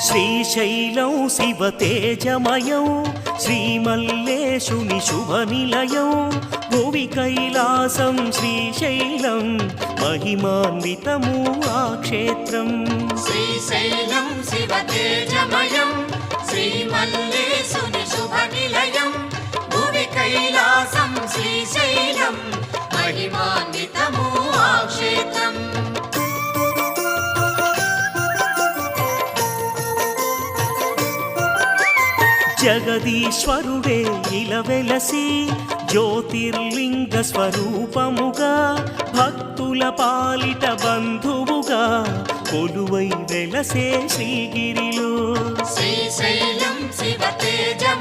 శ్రీశైలం శివతేజమయం శ్రీమల్లేశుని శుభనిలయం భువి కైలాసం శ్రీశైలం మహిమాన్వితము ఆ క్షేత్రం. శ్రీశైలం శివతేజమయం శ్రీమల్లేశుని శుభనిలయం భువి కైలాసం శ్రీశైలం మహిమాన్వితము ఆ క్షేత్రం. జగదీశ్వరుడే ఇలవెలసి జ్యోతిర్లింగ స్వరూపముగా భక్తుల పాలిట బంధువుగా కొలువై వెలసే శ్రీగిరిలో. శ్రీశైలం శివతేజం